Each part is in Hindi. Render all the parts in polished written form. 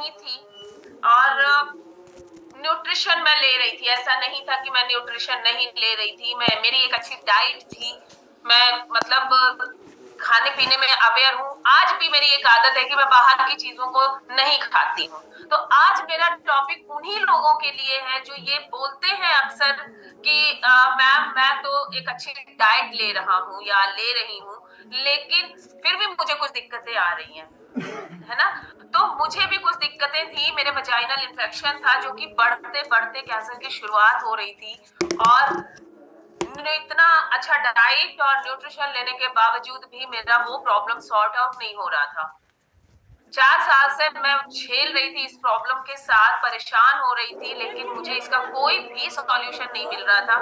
नहीं थी और न्यूट्रिशन मैं ले रही थी। ऐसा नहीं था कि मैं न्यूट्रिशन नहीं ले रही थी। मेरी एक अच्छी डाइट थी। मैं मतलब खाने पीने में अवेयर हूँ। आज भी मेरी एक आदत है कि मैं बाहर की चीजों को नहीं खाती हूँ। तो आज मेरा टॉपिक उन्हीं लोगों के लिए है जो ये बोलते हैं अक्सर कि मैम मैं तो एक अच्छी डाइट ले रहा हूँ या ले रही हूँ, लेकिन फिर भी मुझे कुछ दिक्कतें आ रही हैं, है ना। तो मुझे भी कुछ दिक्कतें थी। मेरे वजाइनल इन्फेक्शन था जो कि बढ़ते बढ़ते कैंसर की शुरुआत हो रही थी और इतना अच्छा डाइट और न्यूट्रिशन लेने के बावजूद भी मेरा वो प्रॉब्लम सॉर्ट आउट नहीं हो रहा था। 4 साल से मैं झेल रही थी इस प्रॉब्लम के साथ, परेशान हो रही थी, लेकिन मुझे इसका कोई भी सॉल्यूशन नहीं मिल रहा था।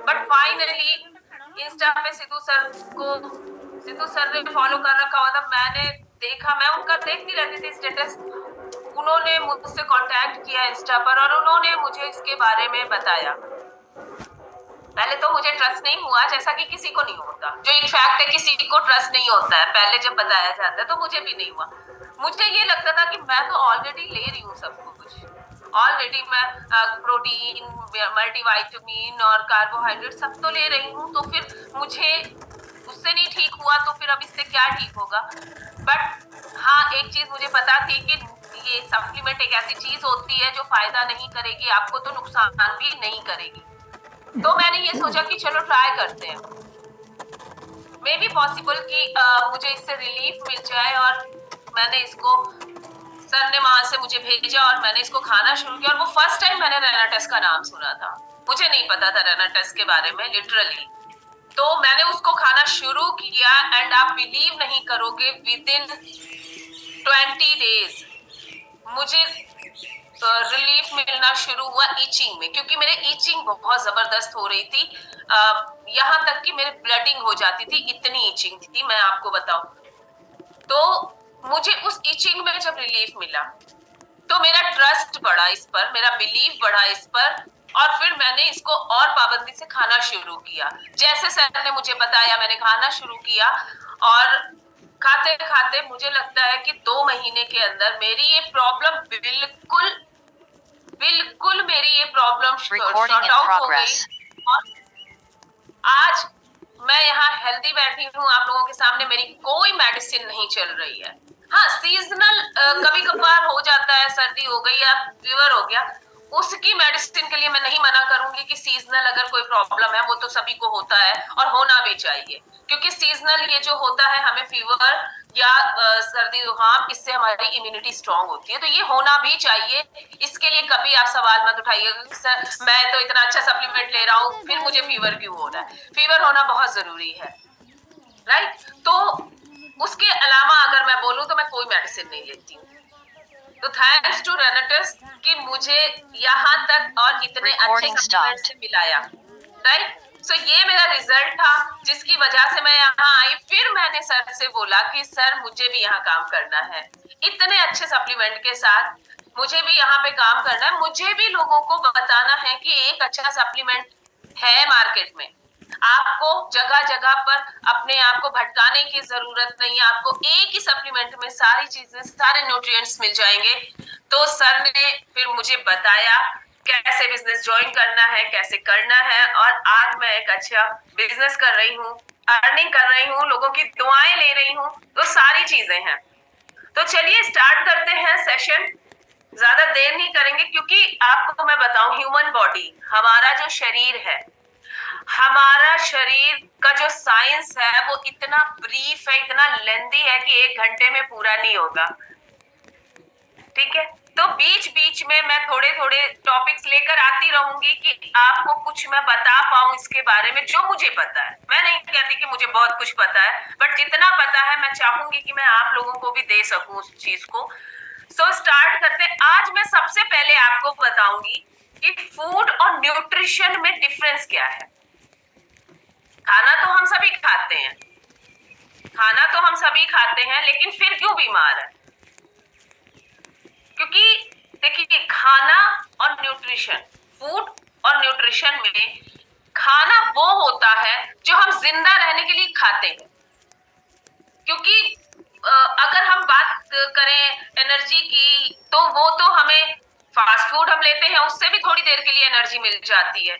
बट फाइनली इंस्टा पे सिद्धू सर ने फॉलो कर रखा हुआ था। मैंने देखा, मैं उनका देखती रहती थी स्टेटस। उन्होंने मुझसे कांटेक्ट किया इंस्टा पर और उन्होंने मुझे इसके बारे में बताया। पहले तो मुझे ट्रस्ट नहीं हुआ, जैसा कि किसी को नहीं होता, जो इनफैक्ट है किसी को ट्रस्ट नहीं होता है पहले जब बताया जाता है, तो मुझे भी नहीं हुआ। मुझे ये लगता था कि मैं तो ऑलरेडी ले रही हूँ सब कुछ। ऑलरेडी मैं प्रोटीन, मल्टीविटामिन और कार्बोहाइड्रेट सब तो ले रही हूँ, तो फिर मुझे उससे नहीं ठीक हुआ तो फिर अब इससे क्या ठीक होगा। बट हाँ, एक चीज मुझे पता थी कि ये सप्लीमेंट एक ऐसी चीज होती है जो फायदा नहीं करेगी आपको, तो नुकसान भी नहीं करेगी। तो मैंने ये सोचा कि चलो ट्राई करते हैं, मे बी पॉसिबल कि मुझे इससे रिलीफ मिल जाए। और मैंने इसको, सर ने वहां से मुझे भेजा और मैंने इसको खाना शुरू किया। और वो फर्स्ट टाइम मैंने रेनाटेस का नाम सुना था, मुझे नहीं पता था रेनाटेस के बारे में लिटरली। तो मैंने उसको खाना शुरू किया एंड आप बिलीव नहीं करोगे, विद इन 20 डेज मुझे रिलीफ मिलना शुरू हुआ ईचिंग में, क्योंकि मेरे ईचिंग बहुत जबरदस्त हो रही थी। यहाँ तक कि मेरे ब्लडिंग हो जाती थी, इतनी ईचिंग थी मैं आपको बताऊं। तो मुझे उस ईचिंग में जब रिलीफ मिला तो मेरा ट्रस्ट बढ़ा इस पर, मेरा बिलीव बढ़ा इस पर, और फिर मैंने इसको और पाबंदी से खाना शुरू किया। जैसे सर ने मुझे बताया मैंने खाना शुरू किया और खाते खाते मुझे लगता है कि 2 महीने के अंदर मेरी ये प्रॉब्लम बिल्कुल बिल्कुल मेरी ये प्रॉब्लम सॉर्ट आउट हो गई। और आज मैं यहाँ हेल्दी बैठी हूँ आप लोगों के सामने, मेरी कोई मेडिसिन नहीं चल रही है। हाँ, सीजनल कभी कभार हो जाता है, सर्दी हो गई या फीवर हो गया, उसकी मेडिसिन के लिए मैं नहीं मना करूंगी कि सीजनल अगर कोई प्रॉब्लम है, वो तो सभी को होता है और होना भी चाहिए, क्योंकि सीजनल ये जो होता है हमें फीवर या सर्दी जुकाम, इससे हमारी इम्यूनिटी स्ट्रांग होती है, तो ये होना भी चाहिए। इसके लिए कभी आप सवाल मत उठाइएगा कि सर मैं तो इतना अच्छा सप्लीमेंट ले रहा हूँ फिर मुझे फीवर क्यों हो रहा है। फीवर होना बहुत जरूरी है, राइट। तो उसके अलावा अगर मैं बोलूं तो मैं कोई मेडिसिन नहीं लेती हूँ। तो थैंक्स टू रेनाटस कि मुझे यहाँ तक और इतने अच्छे सप्लीमेंट से मिलाया, राइट। सो ये मेरा रिजल्ट था जिसकी वजह से मैं यहाँ आई। फिर मैंने सर से बोला कि सर मुझे भी यहाँ काम करना है, इतने अच्छे सप्लीमेंट के साथ मुझे भी यहाँ पे काम करना है। मुझे भी लोगों को बताना है कि एक अच्छा सप्लीमेंट है मार्केट में, आपको जगह जगह पर अपने आप को भटकाने की जरूरत नहीं है। आपको एक ही सप्लीमेंट में सारी चीजें, सारे न्यूट्रिएंट्स मिल जाएंगे। तो सर ने फिर मुझे बताया कैसे बिजनेस ज्वाइन करना है, कैसे करना है, और आज मैं एक अच्छा बिजनेस कर रही हूँ, अर्निंग कर रही हूँ, लोगों की दुआएं ले रही हूँ, तो सारी चीजें हैं। तो चलिए स्टार्ट करते हैं सेशन। ज्यादा देर नहीं करेंगे, क्योंकि आपको मैं बताऊं, ह्यूमन बॉडी, हमारा जो शरीर है, हमारा शरीर का जो साइंस है वो इतना ब्रीफ है, इतना लेंदी है कि 1 घंटे में पूरा नहीं होगा, ठीक है। तो बीच बीच में मैं थोड़े थोड़े टॉपिक्स लेकर आती रहूंगी कि आपको कुछ मैं बता पाऊं इसके बारे में जो मुझे पता है। मैं नहीं कहती कि मुझे बहुत कुछ पता है, बट जितना पता है मैं चाहूंगी कि मैं आप लोगों को भी दे सकूं उस चीज को। सो स्टार्ट करते हैं। आज मैं सबसे पहले आपको बताऊंगी कि फूड और न्यूट्रिशन में डिफरेंस क्या है। खाना तो हम सभी खाते हैं, खाना तो हम सभी खाते हैं, लेकिन फिर क्यों बीमार है? क्योंकि देखिए, खाना और न्यूट्रिशन, फूड और न्यूट्रिशन में खाना वो होता है जो हम जिंदा रहने के लिए खाते हैं। क्योंकि अगर हम बात करें एनर्जी की, तो हमें फास्ट फूड हम लेते हैं, उससे भी थोड़ी देर के लिए एनर्जी मिल जाती है,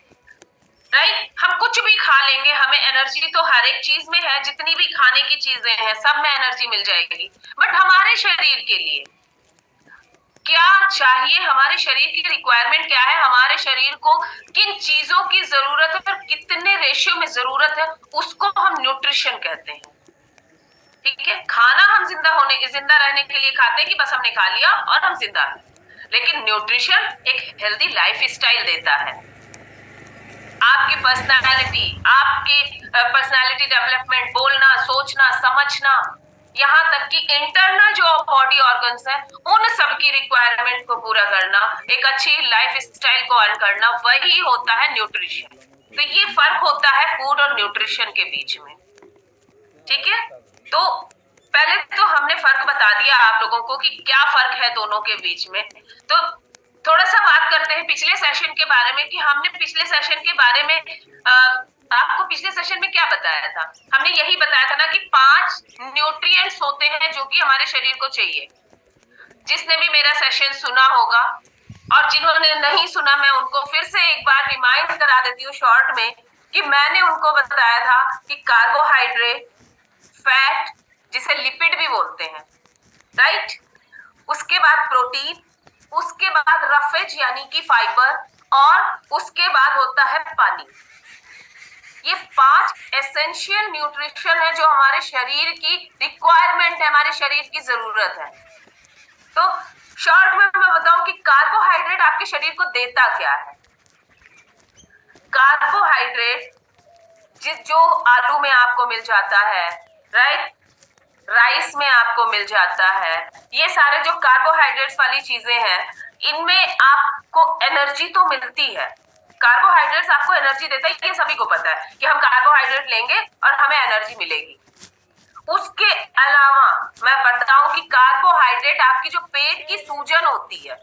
राइट। हम कुछ भी खा लेंगे, हमें एनर्जी तो हर एक चीज में है, जितनी भी खाने की चीजें हैं सब में एनर्जी मिल जाएगी। बट हमारे शरीर के लिए क्या चाहिए, हमारे शरीर की रिक्वायरमेंट क्या है, हमारे शरीर को किन चीजों की जरूरत है और कितने रेशियो में जरूरत है, उसको हम न्यूट्रिशन कहते हैं। ठीक है, खाना हम जिंदा रहने के लिए खाते हैं कि बस हमने खा लिया और हम जिंदा हैं, लेकिन न्यूट्रिशन एक हेल्दी लाइफ स्टाइल देता है। आपकी पर्सनालिटी डेवलपमेंट, बोलना, सोचना, समझना, यहाँ तक कि इंटरनल जो बॉडी ऑर्गन्स हैं उन सबकी रिक्वायरमेंट को पूरा करना, एक अच्छी लाइफ स्टाइल को अर्न करना, वही होता है न्यूट्रिशन। तो ये फर्क होता है फूड और न्यूट्रिशन के बीच में। ठीक है, तो पहले तो हमने फर्क बता दिया आप लोगों को कि क्या फर्क है दोनों के बीच में। तो थोड़ा सा बात करते हैं पिछले सेशन के बारे में कि हमने पिछले सेशन के बारे में आपको पिछले सेशन में क्या बताया था। हमने यही बताया था ना कि 5 न्यूट्रिएंट्स होते हैं जो कि हमारे शरीर को चाहिए। जिसने भी मेरा सेशन सुना होगा और जिन्होंने नहीं सुना, मैं उनको फिर से एक बार रिमाइंड करा देती हूँ शॉर्ट में कि मैंने उनको बताया था कि कार्बोहाइड्रेट, फैट जिसे लिपिड भी बोलते हैं, राइट, उसके बाद प्रोटीन, उसके बाद रफेज यानी कि फाइबर, और उसके बाद होता है पानी। ये 5 एसेंशियल न्यूट्रिशन है जो हमारे शरीर की रिक्वायरमेंट है, हमारे शरीर की जरूरत है। तो शॉर्ट में मैं बताऊं कि कार्बोहाइड्रेट आपके शरीर को देता क्या है। कार्बोहाइड्रेट जो आलू में आपको मिल जाता है, राइट, राइस में आपको मिल जाता है, ये सारे जो कार्बोहाइड्रेट्स वाली चीजें हैं, इनमें आपको एनर्जी तो मिलती है। कार्बोहाइड्रेट्स आपको एनर्जी देता है, ये सभी को पता है कि हम कार्बोहाइड्रेट लेंगे और हमें एनर्जी मिलेगी। उसके अलावा मैं बताऊं कि कार्बोहाइड्रेट आपकी जो पेट की सूजन होती है,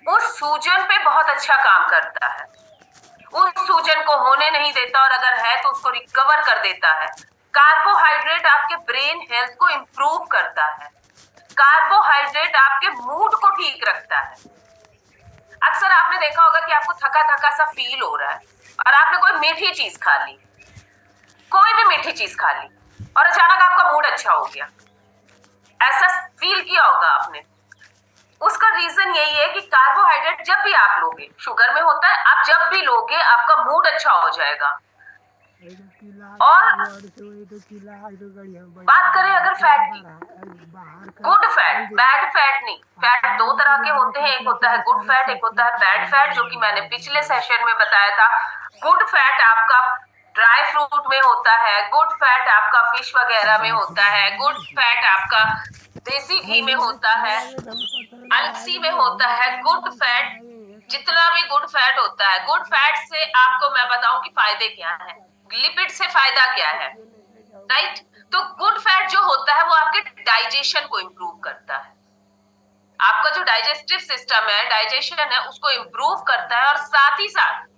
उस सूजन पे बहुत अच्छा काम करता है, उस सूजन को होने नहीं देता, और अगर है तो उसको रिकवर कर देता है। कार्बोहाइड्रेट आपके ब्रेन हेल्थ को इंप्रूव करता है। कार्बोहाइड्रेट आपके मूड को ठीक रखता है। अक्सर आपने देखा होगा कि आपको थका थका सा फील हो रहा है और आपने कोई मीठी चीज खा ली, कोई भी मीठी चीज खा ली, और अचानक आपका मूड अच्छा हो गया। ऐसा फील किया होगा आपने। उसका रीजन यही है कि कार्बोहाइड्रेट जब भी आप लोगे, शुगर में होता है, आप जब भी लोगे आपका मूड अच्छा हो जाएगा। और बात करें अगर फैट की, गुड फैट, बैड फैट नहीं, फैट 2 तरह के होते हैं, एक होता है गुड फैट, एक होता है बैड फैट, जो कि मैंने पिछले सेशन में बताया था। गुड फैट आपका ड्राई फ्रूट में होता है, गुड फैट आपका फिश वगैरह में होता है, गुड फैट आपका देसी घी में होता है, अलसी में होता है। गुड फैट, जितना भी गुड फैट होता है, गुड फैट से आपको मैं बताऊं कि फायदे क्या है, लिपिड से फायदा क्या है, राइट। तो गुड फैट जो होता है वो आपके डाइजेशन को इंप्रूव करता है, आपका जो डाइजेस्टिव सिस्टम है, डाइजेशन है, उसको इंप्रूव करता है। और साथ ही साथ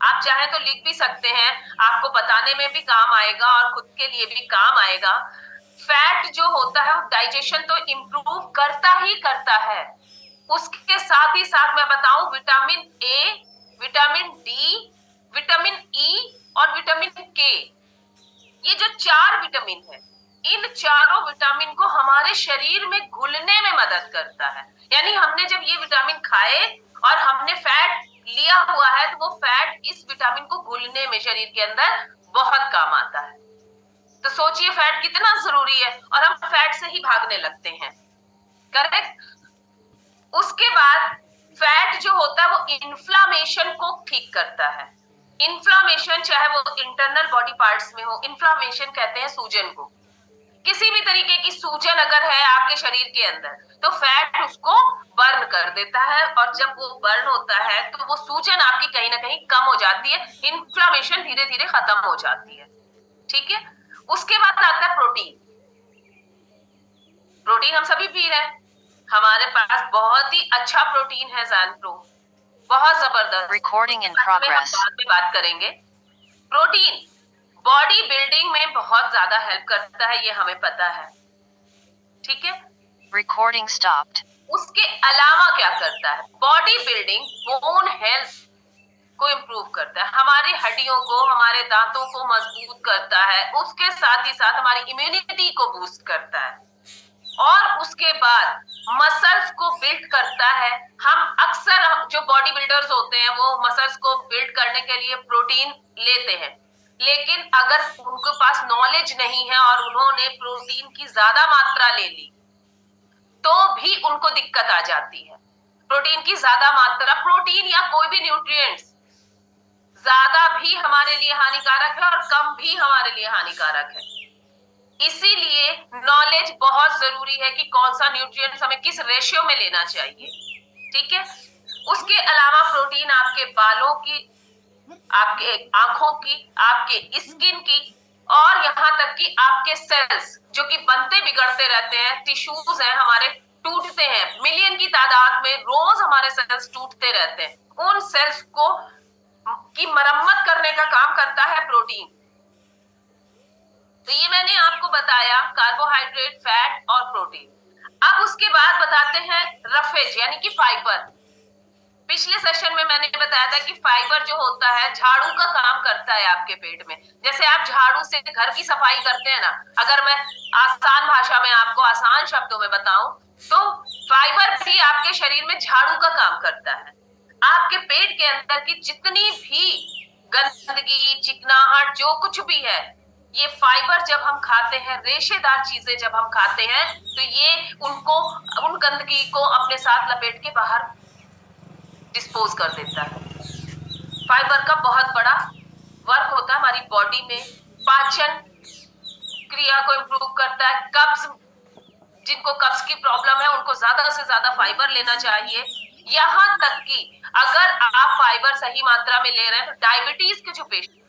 आप चाहें तो लिख भी सकते हैं, आपको बताने में भी काम आएगा और खुद के लिए भी काम आएगा। फैट जो होता है वो डाइजेशन तो इंप्रूव करता ही करता है, उसके साथ ही साथ मैं बताऊं vitamin A, vitamin D, vitamin E और विटामिन के, ये जो 4 विटामिन है, इन चारों विटामिन को हमारे शरीर में घुलने में मदद करता है। यानी हमने जब ये विटामिन खाए और हमने फैट लिया हुआ है, तो वो फैट इस विटामिन को घुलने में शरीर के अंदर बहुत काम आता है। तो सोचिए फैट कितना जरूरी है, और हम फैट से ही भागने लगते हैं, करेक्ट। उसके बाद फैट जो होता है वो इन्फ्लामेशन को ठीक करता है। इन्फ्लामेशन चाहे वो इंटरनल बॉडी पार्ट्स में हो, इन्फ्लामेशन कहते हैं सूजन को। किसी भी तरीके की सूजन अगर है आपके शरीर के अंदर, तो फैट उसको बर्न कर देता है, और जब वो बर्न होता है तो वो सूजन आपकी कहीं ना कहीं कम हो जाती है, इन्फ्लामेशन धीरे धीरे खत्म हो जाती है। ठीक है, उसके बाद आता है प्रोटीन। प्रोटीन हम सभी पी रहे हैं, हमारे पास बहुत ही अच्छा प्रोटीन है ज़ैनप्रो, बहुत जबरदस्त। Recording in progress. बाद में बात करेंगे। प्रोटीन बॉडी बिल्डिंग में बहुत ज्यादा हेल्प करता है, ये हमें पता है, ठीक है। Recording stopped. उसके अलावा क्या करता है? बॉडी बिल्डिंग बोन हेल्थ को इम्प्रूव करता है, हमारी हड्डियों को, हमारे दांतों को मजबूत करता है, उसके साथ ही साथ हमारी इम्यूनिटी को बूस्ट करता है और उसके बाद मसल्स को बिल्ड करता है। हम अक्सर जो बॉडी बिल्डर्स होते हैं वो मसल्स को बिल्ड करने के लिए प्रोटीन लेते हैं, लेकिन अगर उनके पास नॉलेज नहीं है और उन्होंने प्रोटीन की ज्यादा मात्रा ले ली तो भी उनको दिक्कत आ जाती है। प्रोटीन की ज्यादा मात्रा, प्रोटीन या कोई भी न्यूट्रिएंट्स ज्यादा भी हमारे लिए हानिकारक है और कम भी हमारे लिए हानिकारक है। इसीलिए नॉलेज बहुत जरूरी है कि कौन सा न्यूट्रिएंट्स हमें किस रेशियो में लेना चाहिए, ठीक है। उसके अलावा प्रोटीन आपके बालों की, आपके आंखों की, आपके स्किन की और यहाँ तक कि आपके सेल्स जो कि बनते बिगड़ते रहते हैं, टिश्यूज हैं हमारे, टूटते हैं, मिलियन की तादाद में रोज हमारे सेल्स टूटते रहते हैं, उन सेल्स को की मरम्मत करने का काम करता है प्रोटीन। तो ये मैंने आपको बताया कार्बोहाइड्रेट, फैट और प्रोटीन। अब उसके बाद बताते हैं रफेज यानी कि फाइबर। पिछले सेशन में मैंने बताया था कि फाइबर जो होता है झाड़ू का काम करता है आपके पेट में। जैसे आप झाड़ू से घर की सफाई करते हैं ना, अगर मैं आसान भाषा में आपको आसान शब्दों में बताऊं तो फाइबर भी आपके शरीर में झाड़ू का काम करता है। आपके पेट के अंदर की जितनी भी गंदगी, चिकनाहट, जो कुछ भी है, ये फाइबर जब हम खाते हैं, रेशेदार चीजें जब हम खाते हैं तो ये उनको, उन गंदगी को अपने साथ लपेट के बाहर डिस्पोज कर देता है। फाइबर का बहुत बड़ा वर्क होता है हमारी बॉडी में। पाचन क्रिया को इम्प्रूव करता है। कब्ज, जिनको कब्ज की प्रॉब्लम है उनको ज्यादा से ज्यादा फाइबर लेना चाहिए। यहाँ तक कि अगर आप फाइबर सही मात्रा में ले रहे हैं तो डायबिटीज के जो पेशेंट